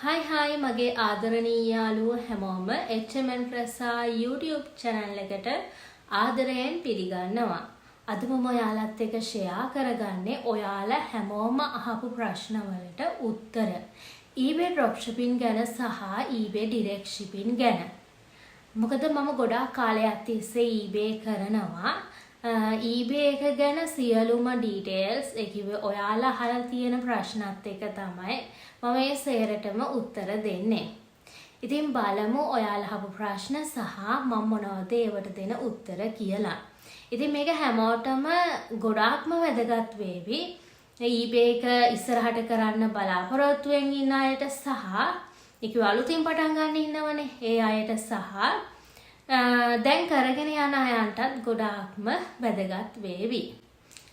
Hi මගේ ආදරණීය යාළුවෝ හැමෝම HMN ප්‍රසා YouTube channel එකට ආදරයෙන් පිළිගන්නවා. අද මම ඔයාලත් එක්ක share කරගන්නේ ඔයාලා හැමෝම අහපු ප්‍රශ්න වලට උත්තර. eBay dropshipping ගැන සහ eBay direct shipping ගැන. මොකද මම ගොඩාක් කාලයක් තිස්සේ eBay කරනවා. eBay එක ගැන සියලුම details ඒ කිව්වේ ඔයාලා අහලා තියෙන ප්‍රශ්නත් එක තමයි මම මේ සේරටම උත්තර දෙන්නේ. ඉතින් බලමු ඔයාලා අහපු ප්‍රශ්න සහ මම මොනවද ඒවට දෙන උත්තර කියලා. ඉතින් මේක හැමෝටම ගොඩාක්ම වැදගත් වේවි. eBay එක ඉස්සරහට කරන්න බලාපොරොත්තු වෙමින් ඉන්න අයට සහ ඒක අලුතින් පටන් ගන්න ඉන්නවනේ ඒ අයට සහ දැන් කරගෙන යන අයන්ටත් ගොඩාක්ම වැදගත් වේවි.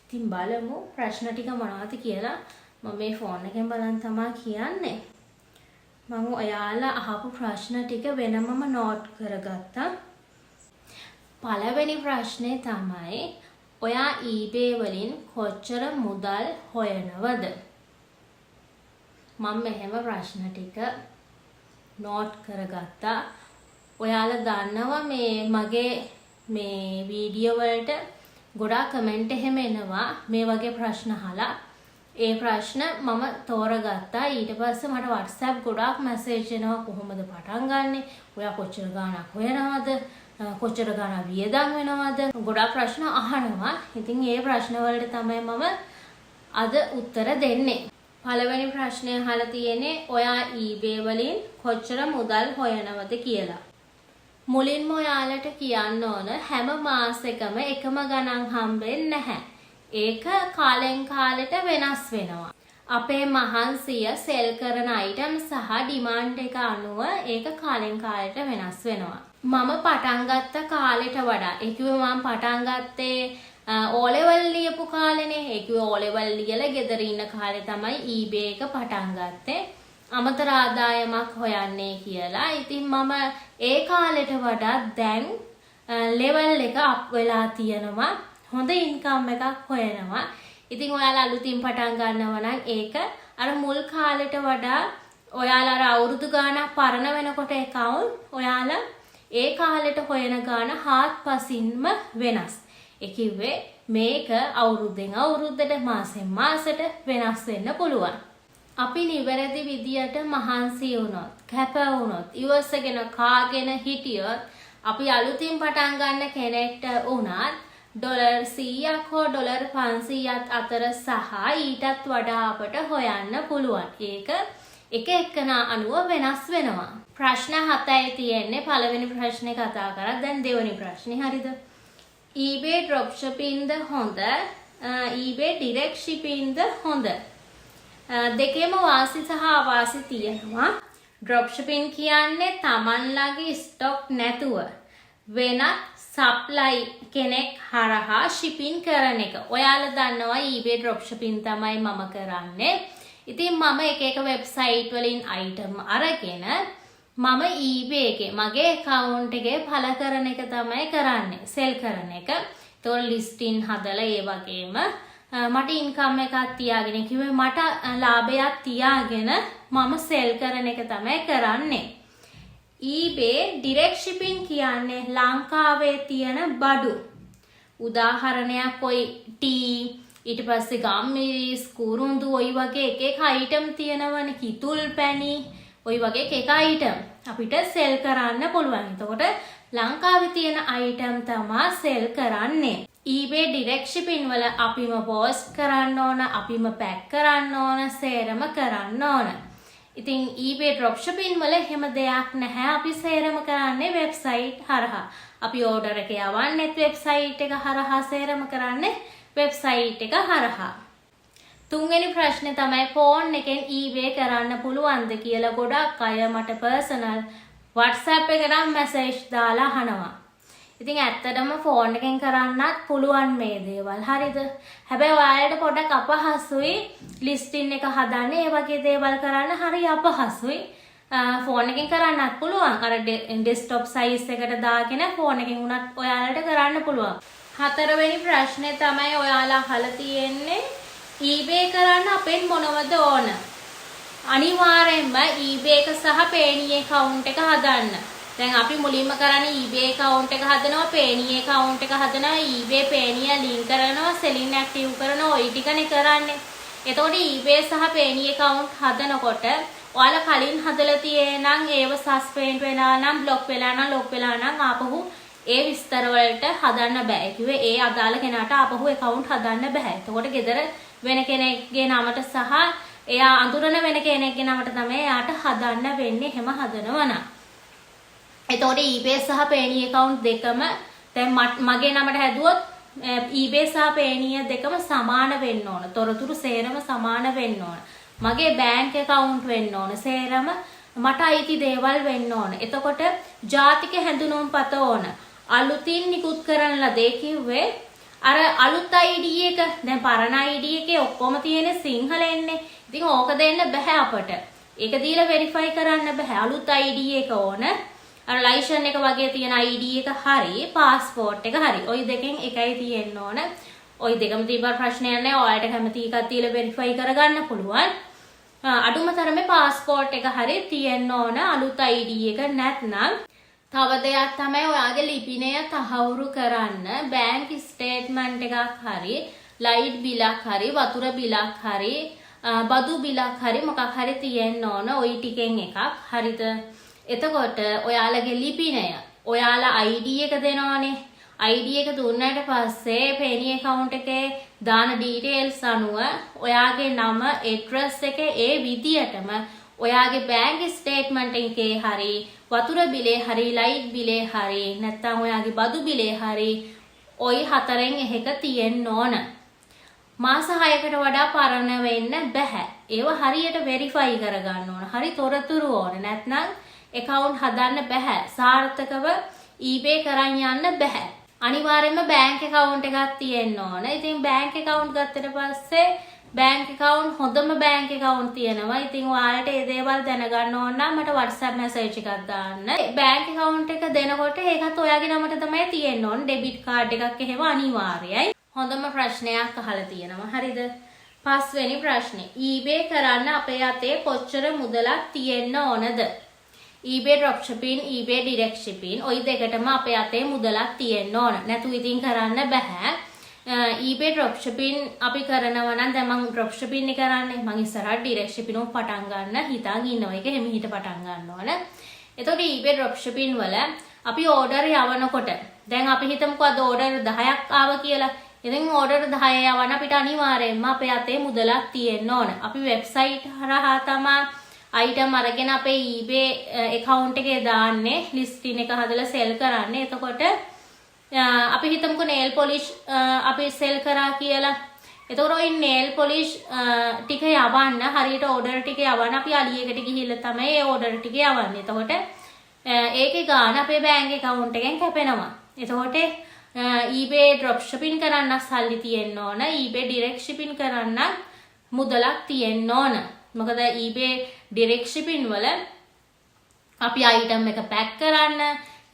ඉතින් බලමු ප්‍රශ්න ටික මොනවද කියලා. මම මේ ෆෝන් එකෙන් බලන් තමයි කියන්නේ. මම ඔයාලා අහපු ප්‍රශ්න ටික වෙනමම නෝට් කරගත්තා. පළවෙනි ප්‍රශ්නේ තමයි ඔයා eBay වලින් කොච්චර මුදල් හොයනවද? මම මෙහෙම ප්‍රශ්න ටික නෝට් කරගත්තා. ඔයාලා දන්නවා මේ මගේ මේ වීඩියෝ වලට ගොඩාක් කමෙන්ට් එහෙම එනවා මේ වගේ ප්‍රශ්න අහලා. ඒ ප්‍රශ්න මම තෝරගත්තා. ඊට පස්සේ මට WhatsApp ගොඩාක් මැසේජ් එනවා කොහොමද පටන් ගන්නෙ? ඔයා කොච්චර ගාණක් හොයනවද? කොච්චර ගාණක් වියදම් වෙනවද? ගොඩාක් ප්‍රශ්න අහනවා. ඉතින් මේ ප්‍රශ්න වලට තමයි මම අද උත්තර දෙන්නේ. පළවෙනි ප්‍රශ්නය අහලා තියෙන්නේ ඔයා eBay වලින් කොච්චර මුදල් හොයනවද කියලා. මුලින්ම ඔයාලට කියන්න ඕන හැම මාසෙකම එකම ගණන් හම්බෙන්නේ නැහැ. ඒක කාලෙන් කාලෙට වෙනස් වෙනවා. අපේ මහන්සිය සෙල් කරන අයිටම් සහ ඩිමාන්ඩ් එක අනුව ඒක කාලෙන් කාලෙට වෙනස් වෙනවා. මම පටන් ගත්ත කාලෙට වඩා ඒ කිව්වේ මම පටන් ගත්තේ O level ලියපු කාලෙනේ. ඒ කිව්වේ O level ලියලා ගෙදර ඉන්න කාලේ තමයි eBay එක පටන් ගත්තේ. අමතර ආදායමක් හොයන්නේ කියලා. ඉතින් මම ඒ කාලෙට වඩා දැන් level එක අප් වෙලා තියෙනවා. හොඳ ඉන්කම් එකක් හොයනවා. ඉතින් ඔයාලා අලුතින් පටන් ගන්නවා නම් ඒක අර මුල් කාලෙට වඩා ඔයාලා අර අවුරුදු ගාණක් පරණ වෙනකොට account ඔයාලා ඒ කාලෙට හොයන ගාණ හාත්පසින්ම වෙනස්. ඒ කිව්වේ මේක අවුරුද්දෙන් අවුරුද්දට මාසෙන් මාසෙට වෙනස් වෙන්න පුළුවන්. අපි නිවැරදි විදියට මහන්සි වුණොත්, කැප වුණොත්, ඉවසගෙන කාගෙන හිටියොත් අපි අලුතින් පටන් ගන්න කෙනෙක්ට උනත් ඩොලර් 100ක් හෝ ඩොලර් 500ක් අතර සහ ඊටත් වඩා අපට හොයන්න පුළුවන්. ඒක එක එකනා අනුව වෙනස් වෙනවා. ප්‍රශ්න 7යි තියෙන්නේ. පළවෙනි ප්‍රශ්නේ කතා කරා. දැන් දෙවෙනි ප්‍රශ්නේ හරිද? eBay dropshipping ද හොඳ? eBay direct shipping ද හොඳ? දෙකේම වාසි සහ අවාසි තියෙනවා. dropshipping කියන්නේ Taman ළඟ ස්ටොක් නැතුව වෙනත් සප්ලයි කෙනෙක් හරහා shipping කරන එක. ඔයාලා දන්නවා eBay dropshipping තමයි මම කරන්නේ. ඉතින් මම එක එක වෙබ්සයිට් වලින් item අරගෙන මම eBay එකේ මගේ account එකේ පළ කරන එක තමයි කරන්නේ. sell කරන එක. ඒතකොට listing හදලා ඒ වගේම මට ඉන්කම් එකක් තියාගෙන කිව්වේ මට ලාභයක් තියාගෙන මම sell කරන එක තමයි කරන්නේ. eBay direct shipping කියන්නේ ලංකාවේ තියෙන බඩු. උදාහරණයක් ඔයි ටී ඊට පස්සේ ගම්මිරිස් කුරුඳු ඔයි වගේ එක එක item තියෙනවනේ. කිතුල් පැණි ඔයි වගේ එක එක item අපිට sell කරන්න පුළුවන්. එතකොට ලංකාවේ තියෙන item තමයි sell කරන්නේ. eBay direct shipping වල අපිම post කරන්න ඕන, අපිම pack කරන්න ඕන, සේරම කරන්න ඕන. ඉතින් eBay dropshipping වල එහෙම දෙයක් නැහැ. අපි සේරම කරන්නේ website හරහා. අපි order එක යවන්නේ website එක හරහා, සේරම කරන්නේ website එක හරහා. තුන්වෙනි ප්‍රශ්නේ තමයි phone එකෙන් eBay කරන්න පුළුවන්ද කියලා ගොඩක් අය මට personal WhatsApp එකකට message දාලා අහනවා. ඉතින් ඇත්තටම ෆෝන් එකෙන් කරන්නත් පුළුවන් මේ දේවල්. හරිද? හැබැයි ඔයාලට පොඩක් අපහසුයි ලිස්ටින් එක හදන්න. ඒ වගේ දේවල් කරන්න හරි අපහසුයි. ෆෝන් එකෙන් කරන්නත් පුළුවන්. අර ඩෙස්ක්ටොප් සයිස් එකට දාගෙන ෆෝන් එකෙන් උනත් ඔයාලට කරන්න පුළුවන්. හතරවෙනි ප්‍රශ්නේ තමයි ඔයාලා අහලා තියෙන්නේ eBay කරන්න අපෙන් මොනවද ඕන? අනිවාර්යෙන්ම eBay එක සහ Payoneer account එක හදන්න. දැන් අපි මුලින්ම කරන්නේ eBay account එක හදනවා, Payoneer account එක හදනවා, eBay Payoneer link කරනවා, selling active කරනවා, ওই ටිකනේ කරන්නේ. එතකොට eBay සහ Payoneer account හදනකොට ඔයාලා කලින් හදලා තියෙනනම් ඒව suspend වෙලා නම්, block වෙලා නම්, lock වෙලා නම් ආපහු ඒ විස්තර වලට හදන්න බෑ. ඒ කිව්වේ ඒ අදාළ කෙනාට ආපහු account හදන්න බෑ. එතකොට ගෙදර වෙන කෙනෙක්ගේ නමට සහ එයා අඳුරන වෙන කෙනෙක්ගේ නමට තමයි එයාට හදන්න වෙන්නේ. එහෙම හදනවා නම්. එතකොට eBay සහ Payoneer account දෙකම දැන් මගේ නමට හැදුවොත් eBay සහ Payoneer දෙකම සමාන වෙන්න ඕන. තොරතුරු සේරම සමාන වෙන්න ඕන. මගේ බැංක් account වෙන්න ඕන. සේරම මට අයිති දේවල් වෙන්න ඕන. එතකොට ජාතික හැඳුනුම්පත ඕන. අලුතින් නිකුත් කරන ලදේ කිව්වේ අර අලුත් ID එක දැන් පරණ ID එකේ ඔක්කොම තියෙන සිංහලෙන්නේ. ඉතින් ඕක දෙන්න බෑ අපට. ඒක දීලා වෙරිෆයි කරන්න බෑ. අලුත් ID එක ඕන. අර ලයිසන් එක වගේ තියෙන ID එක හරි, પાස්පෝර්ට් එක හරි. ওই දෙකෙන් එකයි තියෙන්න ඕන. ওই දෙකම තිබ්බ ප්‍රශ්නයක් නැහැ. ඔයාලට කැමති එකක් දීලා වෙරිෆයි කරගන්න පුළුවන්. අඩුම තරමේ પાස්පෝර්ට් එක හරි තියෙන්න ඕන. අලුත් ID එක නැත්නම් තව දෙයක් තමයි ඔයාගේ ලිපිනය තහවුරු කරන්න බැංක් ස්ටේට්මන්ට් එකක් හරි, ලයිට් බිලක් හරි, වතුර බිලක් හරි, බදු බිලක් හරි මොකක් හරි තියෙන්න ඕන. ওই ටිකෙන් එකක්. හරිද? එතකොට ඔයාලගේ ලිපිනය ඔයාලා ID එක දෙනවනේ. ID එක දුන්නාට පස්සේ Payoneer account එකේ දාන details අනුව ඔයාගේ නම, address එක ඒ විදියටම ඔයාගේ බැංක් ස්ටේට්මන්ට් එකේ හරි, වතුර බිලේ හරි, ලයිට් බිලේ හරි, නැත්නම් ඔයාගේ බදු බිලේ හරි ওই හතරෙන් එකක තියෙන්න ඕන. මාස 6කට වඩා පරණ වෙන්න බෑ. ඒව හරියට වෙරිෆයි කරගන්න ඕන. හරි තොරතුරු ඕන. නැත්නම් account හදන්න බෑ. සාර්ථකව eBay කරන් යන්න බෑ. අනිවාර්යයෙන්ම බැංක් account එකක් තියෙන්න ඕන. ඉතින් බැංක් account ගත්තට පස්සේ බැංක් account හොඳම බැංක් account තියෙනවා. ඉතින් ඔයාලට මේ දේවල් දැනගන්න ඕන නම් මට WhatsApp message එකක් දාන්න. බැංක් account එක දෙනකොට ඒකත් ඔයාගේ නමට තමයි තියෙන්න ඕන. debit card එකක් එහෙම අනිවාර්යයි. හොඳම ප්‍රශ්නයක් අහලා තියෙනවා. හරිද? 5 වෙනි ප්‍රශ්නේ. eBay කරන්න අපේ අතේ කොච්චර මුදලක් තියෙන්න ඕනද? eBay dropshipping, eBay direct shipping ওই දෙකටම අපේ අතේ මුදලක් තියෙන්න ඕන. නැතු ඉතින් කරන්න බෑ. eBay dropshipping අපි කරනවා නම් දැන් මම dropshipping නේ කරන්නේ. මම ඉස්සරහට direct shipping උන් පටන් ගන්න හිතාන් ඉන්නවා. ඒක හිමිහිට පටන් ගන්න ඕන. එතකොට eBay dropshipping වල අපි order යවනකොට දැන් අපි හිතමුකෝ අද order 10ක් ආවා කියලා. ඉතින් order 10 යවන අපිට අනිවාර්යයෙන්ම අපේ අතේ මුදලක් තියෙන්න ඕන. අපි website හරහා තමයි item අරගෙන අපේ eBay account එකේ දාන්නේ, listing එක හදලා sell කරන්නේ. එතකොට අපි හිතමුකෝ nail polish අපි sell කරා කියලා. එතකොට ওই nail polish ටික යවන්න හරියට order ටික යවන්න අපි අලියකට ගිහිල්ලා තමයි ඒ order ටික යවන්නේ. එතකොට ඒකේ ගාණ අපේ bank account එකෙන් කැපෙනවා. එතකොට eBay dropshipping කරන්න සල්ලි තියෙන්න ඕන. eBay direct shipping කරන්න මුදලක් තියෙන්න ඕන. මොකද eBay direct shipping වල අපි item එක pack කරන්න,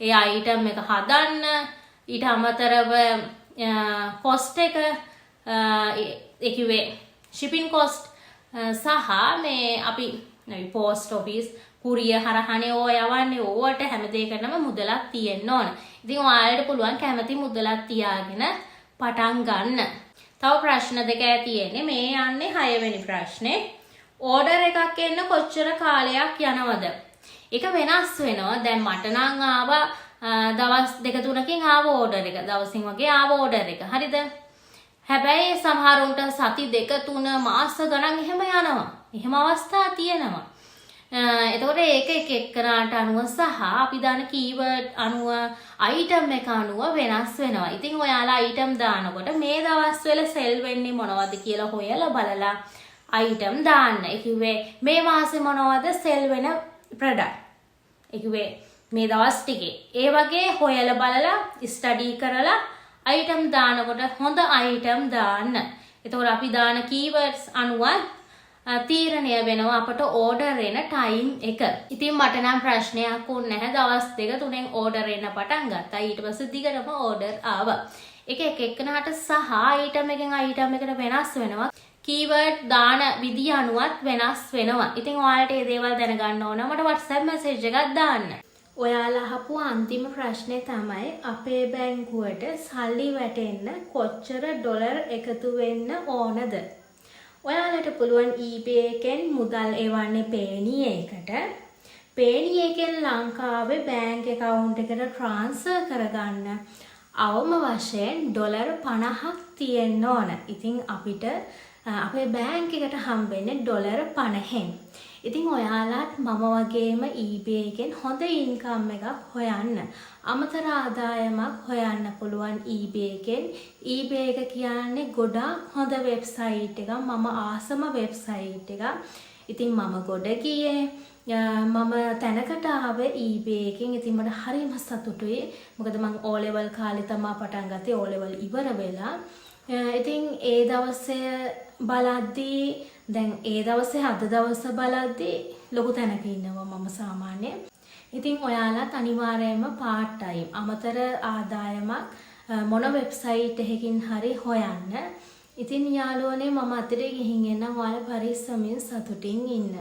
ඒ item එක හදන්න, ඊට අමතරව cost එක ඒ කිව්වේ shipping cost සහ මේ අපි post office courier හරහානේ ඕව යවන්නේ. ඕවට හැම දෙයකටම මුදලක් තියෙන්න ඕන. ඉතින් ඔයාලට පුළුවන් කැමති මුදලක් තියාගෙන පටන් ගන්න. තව ප්‍රශ්න දෙකක් තියෙන්නේ. මේ යන්නේ 6 වෙනි ප්‍රශ්නේ. ඕඩර් එකක් එන්න කොච්චර කාලයක් යනවද? ඒක වෙනස් වෙනවා. දැන් මට නම් ආවා දවස් 2-3කින් ආව ඕඩර් එක. දවසින් වගේ ආව ඕඩර් එක. හරිද? හැබැයි සමහරුන්ට සති 2-3 මාස ගණන් එහෙම යනවා. එහෙම අවස්ථා තියෙනවා. එතකොට ඒක එක එක්කනට අනුව සහ අපි දාන කීවර්ඩ් අනුව item එක අනුව වෙනස් වෙනවා. ඉතින් ඔයාලා item දානකොට මේ දවස්වල sell වෙන්නේ මොනවද කියලා හොයලා බලලා item දාන්න. ඒ කිව්වේ මේ මාසේ මොනවද sell වෙන product. ඒ කිව්වේ මේ දවස් ටිකේ. ඒ වගේ හොයලා බලලා study කරලා item දානකොට හොඳ item දාන්න. එතකොට අපි දාන keywords අනුව තීරණය වෙනවා අපට order එන time එක. ඉතින් මට නම් ප්‍රශ්නයක් උන්නේ නැහැ. දවස් 2-3න් order එන්න පටන් ගත්තා. ඊට පස්සේ දිගටම order ආවා. එක එක්කෙනාට සහ item එකෙන් item එකට වෙනස් වෙනවා. කීවර්ඩ් දාන විදිය අනුවත් වෙනස් වෙනවා. ඉතින් ඔයාලට මේ දේවල් දැනගන්න ඕන මට WhatsApp message එකක් දාන්න. ඔයාලා අහපු අන්තිම ප්‍රශ්නේ තමයි අපේ බැංකුවට සල්ලි වැටෙන්න කොච්චර ඩොලර් එකතු වෙන්න ඕනද? ඔයාලට පුළුවන් eBay එකෙන් මුදල් එවන්න පේනියේකට. පේනියේකෙන් ලංකාවේ බැංක් account එකට transfer කරගන්න අවම වශයෙන් ඩොලර් 50ක් තියෙන්න ඕන. ඉතින් අපිට අපේ බැංක් එකට හම්බෙන්නේ ඩොලර් 50න්. ඉතින් ඔයාලත් මම වගේම eBay එකෙන් හොඳ ඉන්කම් එකක් හොයන්න. අමතර ආදායමක් හොයන්න පුළුවන් eBay එකෙන්. eBay එක කියන්නේ ගොඩාක් හොඳ වෙබ්සයිට් එකක්. මම ආසම වෙබ්සයිට් එකක්. ඉතින් මම ගොඩ ගියේ මම තැනකට ආවේ eBay එකෙන්. ඉතින් මට හරිම සතුටුයි. මොකද මම O level කාලේ තමයි පටන් ගත්තේ. O level ඉවර වෙලා. ඉතින් ඒ දවසේ බලද්දී දැන් ඒ දවසේ අද දවස බලද්දී ලොකු තැනක ඉන්නවා මම සාමාන්‍යයෙන්. ඉතින් ඔයාලත් අනිවාර්යයෙන්ම part time අමතර ආදායමක් මොන වෙබ්සයිට් එකකින් හරි හොයන්න. ඉතින් යාළුවනේ මම අතට ගිහින් එන්නම්. ඔයාලා පරිස්සමින් සතුටින් ඉන්න.